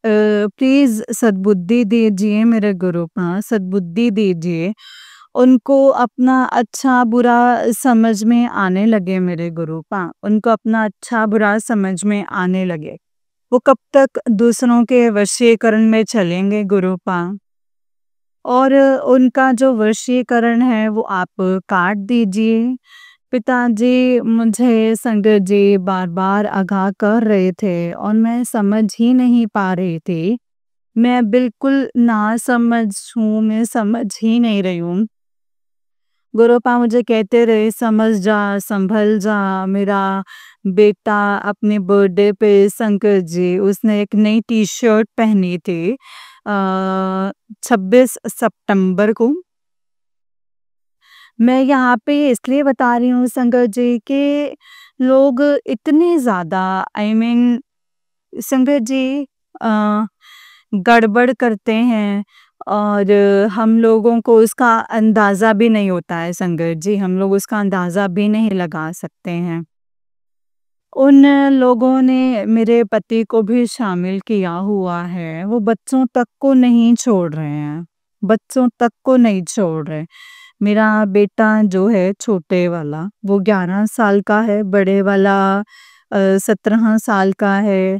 प्लीज़ सद्बुद्धि दीजिए मेरे गुरुपा, सद्बुद्धि दीजिए। उनको अपना अच्छा-बुरा समझ में आने लगे मेरे गुरुपा, उनको अपना अच्छा-बुरा समझ में आने लगे। वो कब तक दूसरों के वशीकरण में चलेंगे गुरुपा? और उनका जो वशीकरण है वो आप काट दीजिए। पिताजी मुझे संगत जी बार-बार आगाह कर रहे थे और मैं समझ ही नहीं पा रही थी। मैं बिल्कुल नासमझ हूँ, मैं समझ ही नहीं रही हूँ। गुरुपा मुझे कहते रहे समझ जा, संभल जा, मेरा बेटा अपने बर्थडे पे शंकर जी उसने एक नई टी-शर्ट पहनी थी 26 सितंबर को। मैं यहाँ पे इसलिए बता रही हूँ संगत जी कि लोग इतने ज़्यादा आई मीन संगत जी अ, गड़बड़ करते हैं और हम लोगों को उसका अंदाज़ा भी नहीं होता है संगत जी, हम लोग उसका अंदाज़ा भी नहीं लगा सकते हैं। उन लोगों ने मेरे पति को भी शामिल किया हुआ है, वो बच्चों तक को नहीं छोड़ रहे हैं, बच्चों तक को नहीं छोड़ रहे। मेरा बेटा जो है छोटे वाला वो 11 साल का है, बड़े वाला 17 साल का है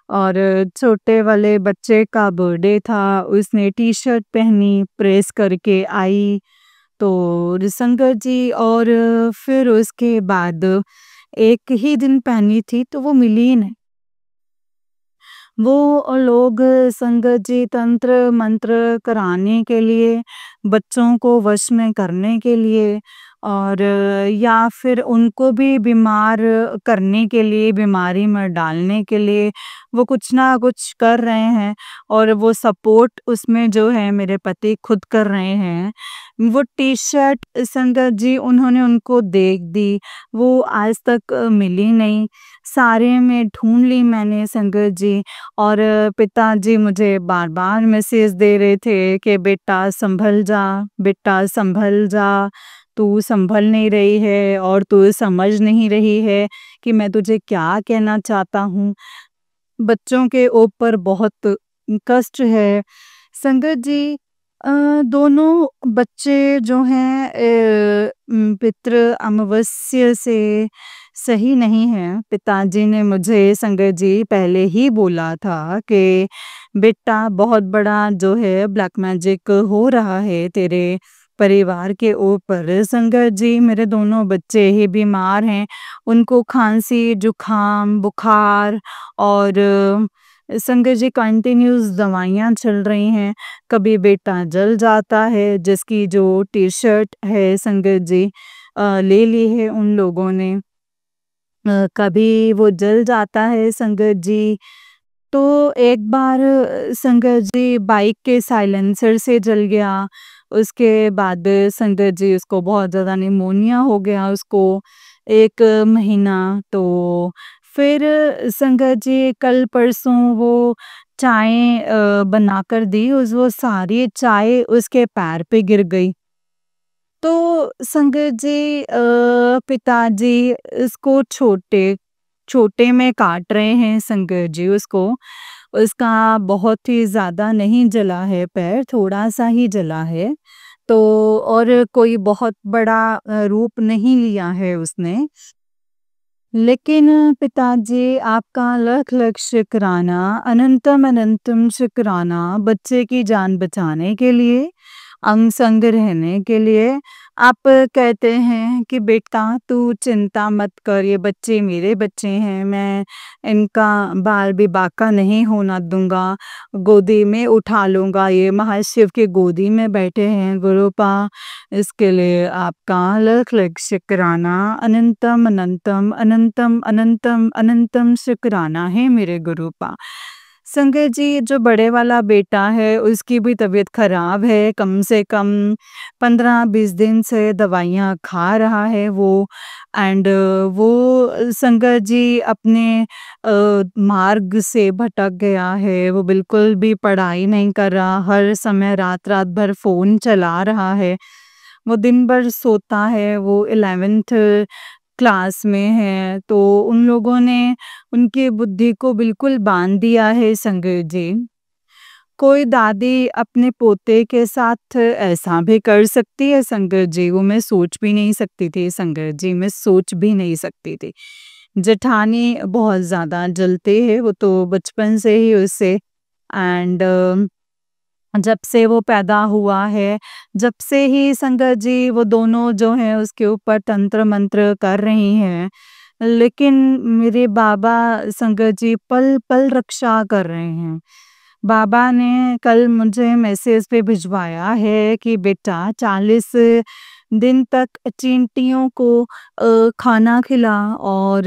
और छोटे वाले बच्चे का बर्थडे था, उसने टी-शर्ट पहनी, प्रेस करके आई, तो संगत जी और फिर उसके बाद एक ही दिन पहनी थी, तो वो मिली ही नहीं। वो लोग संगत जी तंत्र मंत्र कराने के लिए, बच्चों को वश में करने के लिए और या फिर उनको भी बीमार करने के लिए, बीमारी में डालने के लिए वो कुछ ना कुछ कर रहे हैं और वो सपोर्ट उसमें जो है मेरे पति खुद कर रहे हैं। वो टी-शर्ट संगत जी उन्होंने उनको देख दी, वो आज तक मिली नहीं। सारे में ढूँढ ली मैंने संगत जी और पिताजी मुझे बार-बार मैसेज दे रहे थे कि बेटा सँभल जा, तू सँभल नहीं रही है और तू समझ नहीं रही है कि मैं तुझे क्या कहना चाहता हूँ। बच्चों के ऊपर बहुत कष्ट है। संगत जी दोनों बच्चे जो हैं पितृ अमावस्या से सही नहीं हैं। पिताजी ने मुझे संगत जी पहले ही बोला था कि बेटा बहुत बड़ा जो है ब्लैक मैजिक हो रहा है तेरे परिवार के ऊपर। संगत जी मेरे दोनों बच्चे ही बीमार हैं। उनको खांसी, जुकाम, बुखार और संगत जी कंटिन्यूअस दवाइयाँ चल रही हैं। कभी बेटा जल जाता है जिसकी जो टी-शर्ट है संगत जी ले ली है उन लोगों ने। कभी वो जल जाता है संगत जी। तो एक बार संगत जी बाइक के साइलेंसर से जल गया। उसके बाद संगत जी उसको बहुत ज़्यादा निमोनिया हो गया उसको 1 महीना। तो फिर संगत जी कल-परसों वो चाय बनाकर दी उस वो सारी चाय उसके पैर पे गिर गई। तो संगत जी पिताजी इसको छोटे छोटे में काट रहे हैं संगत जी उसको। उसका बहुत ही ज़्यादा नहीं जला है पैर, थोड़ा-सा ही जला है। तो और कोई बहुत बड़ा रूप नहीं लिया है उसने। लेकिन पिताजी आपका लख-लख शुक्राना, अनंतम-अनंतम शुक्राना बच्चे की जान बचाने के लिए, अंग-संग रहने के लिए। आप कहते हैं कि बेटा तू चिंता मत कर, ये बच्चे मेरे बच्चे हैं, मैं इनका बाल भी बांका नहीं होना दूँगा, गोदी में उठा लूँगा, ये महाशिव की गोदी में बैठे हैं गुरुपा। इसके लिए आपका लख-लख शुक्राना, अनंतम, अनंतम, अनंतम, अनंतम, अनंतम शुक्राना है मेरे गुरुपा। संगत जी जो बड़े वाला बेटा है उसकी भी तबीयत खराब है, कम से कम 15-20 दिन से दवाइयाँ खा रहा है वो एंड वो संगत जी अपने मार्ग से भटक गया है, वो बिल्कुल भी पढ़ाई नहीं कर रहा, हर समय रात-रात भर फ़ोन चला रहा है। वो दिन भर सोता है, वो 11th क्लास में है, तो उन लोगों ने उनकी बुद्धि को बिल्कुल बाँध दिया है संगत जी। कोई दादी अपने पोते के साथ ऐसा भी कर सकती है संगत जी, वो मैं सोच भी नहीं सकती थी संगत जी, मैं सोच भी नहीं सकती थी। जेठानी बहुत ज़्यादा जलते हैं, वो तो बचपन से ही उससे एंड जब से वो पैदा हुआ है, जब से ही संगत जी वो दोनों जो हैं उसके ऊपर तंत्र मंत्र कर रही हैं। लेकिन मेरे बाबा संगत जी पल-पल रक्षा कर रहे हैं। बाबा ने कल मुझे मैसेज पे भिजवाया है कि बेटा 40 दिन तक चींटियों को खाना खिला और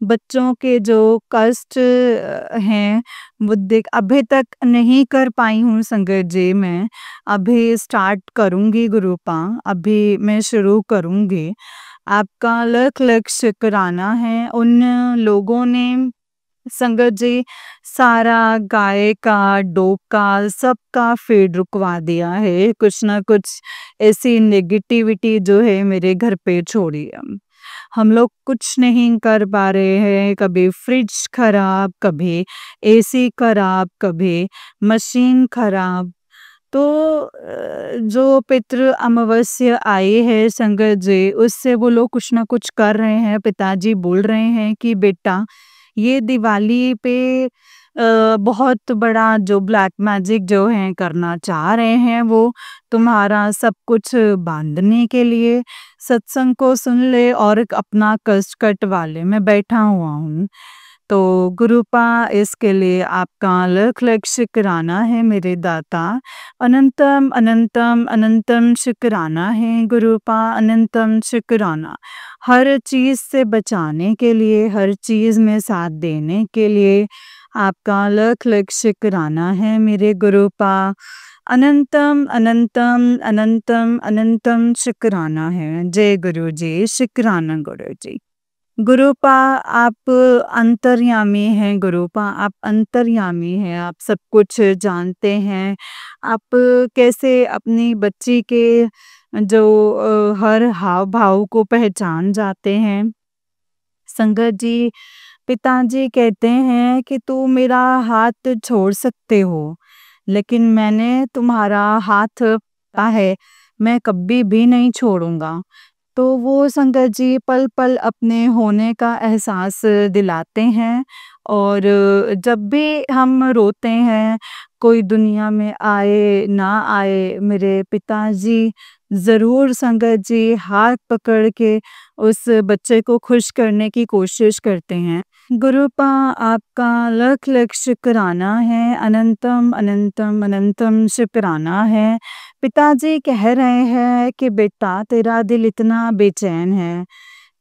बच्चों के जो कष्ट हैं वो देख अभी तक नहीं कर पाई हूँ संगत जी मैं। अभी स्टार्ट करूँगी गुरुपा, अभी मैं शुरू करूँगी। आपका लख-लख शुक्राना है उन लोगों ने संगत जी सारा गाय का, डोका सबका फ़ीड रुकवा दिया है। कुछ न कुछ ऐसी नेगेटिविटी जो है मेरे घर पे छोड़ी है। हम लोग कुछ नहीं कर पा रहे हैं, कभी फ्रिज खराब, कभी एसी खराब, कभी मशीन खराब। तो जो पितृ अमावस्या आई है संगत जी, उससे वो लोग कुछ न कुछ कर रहे हैं। पिताजी बोल रहे हैं कि बेटा ये दिवाली पे बहुत बड़ा जो ब्लैक मैजिक जो है करना चाह रहे हैं वो तुम्हारा सब कुछ बांधने के लिए। सत्संग को सुन ले और अपना कष्ट कटवा ले, मैं बैठा हुआ हूँ। तो गुरुपा इसके लिए आपका लख लख शुक्राना है मेरे दाता। अनंतम अनंतम अनंतम शुक्राना है गुरुपा, अनंतम शुक्राना। हर चीज़ से बचाने के लिए, हर चीज़ में साथ देने के लिए आपका लख लख शुक्राना है मेरे गुरुपा। अनंतम अनंतम अनंतम अनंतम शुक्राना है। जय गुरु जी, शुक्राना गुरु जी। गुरुपा आप अंतर्यामी हैं, गुरुपा आप अंतर्यामी हैं, आप सब कुछ जानते हैं। आप कैसे अपनी बच्ची के जो हर हाव भाव को पहचान जाते हैं। संगत जी, पिताजी कहते हैं कि तू मेरा हाथ छोड़ सकते हो, लेकिन मैंने तुम्हारा हाथ पकड़ा है, मैं कभी भी नहीं छोड़ूंगा। तो वो संगत जी पल पल अपने होने का एहसास दिलाते हैं। और जब भी हम रोते हैं, कोई दुनिया में आए ना आए, मेरे पिताजी ज़रूर संगत जी हाथ पकड़ के उस बच्चे को खुश करने की कोशिश करते हैं। गुरुपा आपका लख लख शुक्राना है, अनंतम अनंतम अनंतम शुक्राना है। पिताजी कह रहे हैं कि बेटा तेरा दिल इतना बेचैन है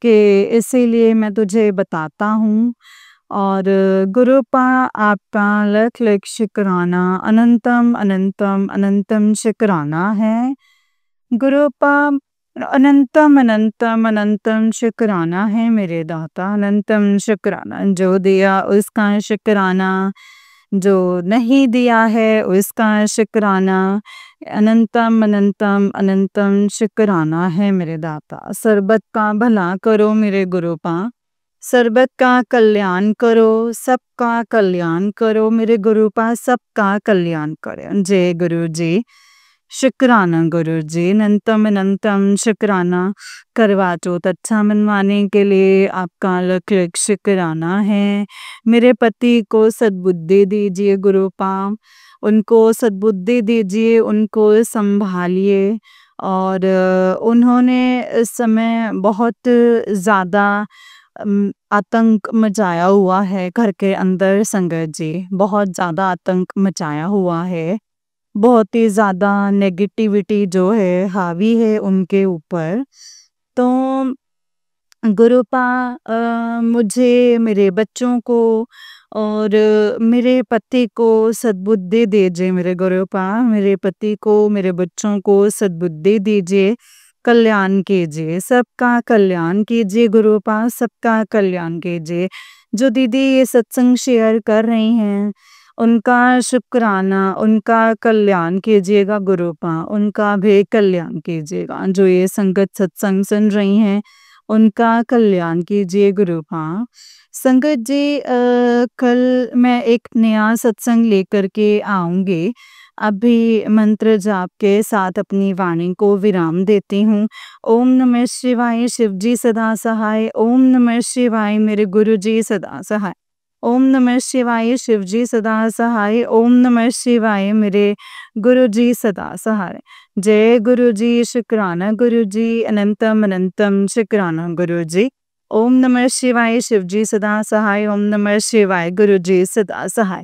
कि इसीलिए मैं तुझे बताता हूँ। और गुरुपा आपका लख लख शुक्राना, अनंतम अनंतम अनंतम शुक्राना है। गुरुपा अनंतम अनंतम अनंतम शुक्राना है मेरे दाता, अनंतम शुक्राना। जो दिया उसका शुक्राना, जो नहीं दिया है उसका शुक्राना। अनंतम अनंतम अनंतम शुक्राना है मेरे दाता। सर्बत का भला करो मेरे गुरुपा, सर्बत का कल्याण करो, सबका कल्याण करो मेरे गुरुपा, सबका कल्याण करो। जय गुरु जी, शुक्राना गुरु जी, अनंतम अनंतम शुक्राना। करवा चौथ अच्छा मनवाने के लिए आपका लख लख शुक्राना है। मेरे पति को सद्बुद्धि दीजिए गुरुपा, उनको सद्बुद्धि दीजिए, उनको संभालिए। और उन्होंने इस समय बहुत ज़्यादा आतंक मचाया हुआ है घर के अंदर संगत जी, बहुत ज़्यादा आतंक मचाया हुआ है। बहुत ही ज़्यादा नेगेटिविटी जो है हावी है उनके ऊपर। तो गुरुपा मुझे, मेरे बच्चों को और मेरे पति को सद्बुद्धि दीजिए मेरे गुरुपा, मेरे पति को, मेरे बच्चों को सद्बुद्धि दीजिए, कल्याण कीजिए, सबका कल्याण कीजिए गुरुपा, सबका कल्याण कीजिए। जो दीदी ये सत्संग शेयर कर रही हैं, उनका शुक्राना, उनका कल्याण कीजिएगा गुरुपा, उनका भी कल्याण कीजिएगा। जो ये संगत सत्संग सुन रही हैं, उनका कल्याण कीजिए गुरुपा। संगत जी कल मैं एक नया सत्संग लेकर के आऊँगी। अभी मंत्र जाप के साथ अपनी वाणी को विराम देती हूँ। ओम नमः शिवाय, शिव जी सदा सहाय। ओम नमः शिवाय, मेरे गुरु जी सदा सहाय। ओम नमः शिवाय, शिव जी सदा सहाय। ओम नमः शिवाय, मेरे गुरु जी सदा सहाय। जय गुरु जी, शुक्राना गुरु जी, अनंतम अनंतम शुक्राना गुरु जी। ओम नमः शिवाय, शिव जी सदा सहाय। ओम नमः शिवाय, गुरु जी सदा सहाय।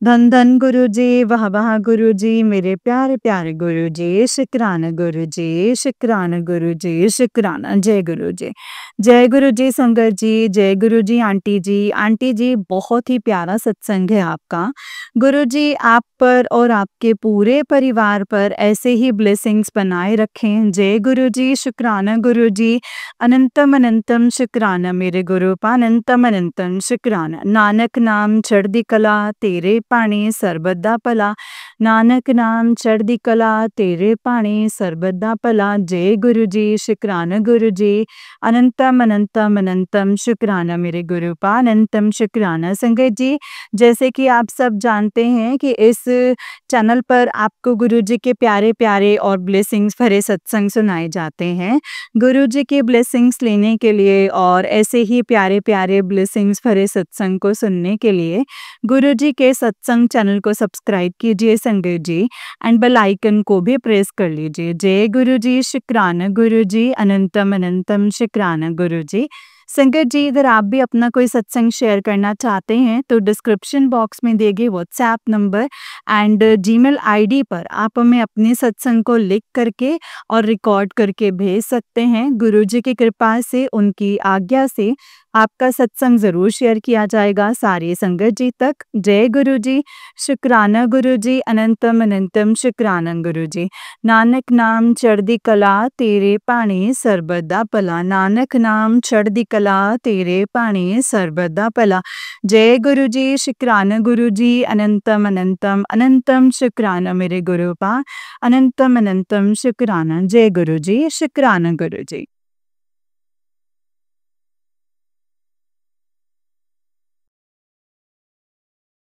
धन धन गुरु जी, वाह वाह गुरु जी, मेरे प्यारे प्यारे गुरु जी, शुक्राना गुरु जी, शुक्राना गुरु जी, शुक्राना। जय गुरु जी, जय गुरु जी संगत जी, जय गुरु जी आंटी जी। आंटी जी बहुत ही प्यारा सत्संग है आपका। गुरु जी आप पर और आपके पूरे परिवार पर ऐसे ही ब्लेसिंग्स बनाए रखें। जय गुरु जी, शुक्राना गुरु जी, अनंतम अनंतम शुक्राना मेरे गुरुपा, अनंतम अनंतम शुक्राना। नानक नाम चढ़दी कला तेरे पाणी सर्बदा भला, नानक नाम चढ़दी कला तेरे पाणी सर्बदा भला। जय गुरु जी, शुक्राना गुरु जी, अनंतम अनंतम अनंतम शुक्राना मेरे गुरुपा, अनंतम शुक्राना। संगत जी, जैसे कि आप सब जानते हैं कि इस चैनल पर आपको गुरु जी के प्यारे प्यारे और ब्लेसिंग्स भरे सत्संग सुनाए जाते हैं। गुरु जी के ब्लेसिंग्स लेने के लिए और ऐसे ही प्यारे प्यारे ब्लेसिंग्स भरे सत्संग को सुनने के लिए गुरु जी के सत्संग चैनल को सब्सक्राइब कीजिए संगत जी, एंड बेल आइकन को भी प्रेस कर लीजिए। जय गुरु जी, शुक्राना गुरु जी, अनंतम अनंतम शुक्राना गुरु जी। संगत जी, अगर आप भी अपना कोई सत्संग शेयर करना चाहते हैं तो डिस्क्रिप्शन बॉक्स में दिए गए WhatsApp number and Gmail ID पर आप हमें अपने सत्संग को लिख करके और रिकॉर्ड करके भेज सकते हैं। गुरुजी की कृपा से, उनकी आज्ञा से आपका सत्संग ज़रूर शेयर किया जाएगा सारी संगत जी तक। जय गुरु जी, शुक्राना गुरु जी, अनंतम अनंतम शुक्राना गुरु जी। नानक नाम चढ़दी कला तेरे भाणे सर्बदा भला, नानक नाम चढ़दी कला तेरे भाणे सर्बदा भला। जय गुरु जी, शुक्राना गुरु जी, अनंतम अनंतम अनंतम शुक्राना मेरे गुरु पा, अनंतम अनंतम शुक्राना। जय गुरु जी, शुक्राना गुरु जी।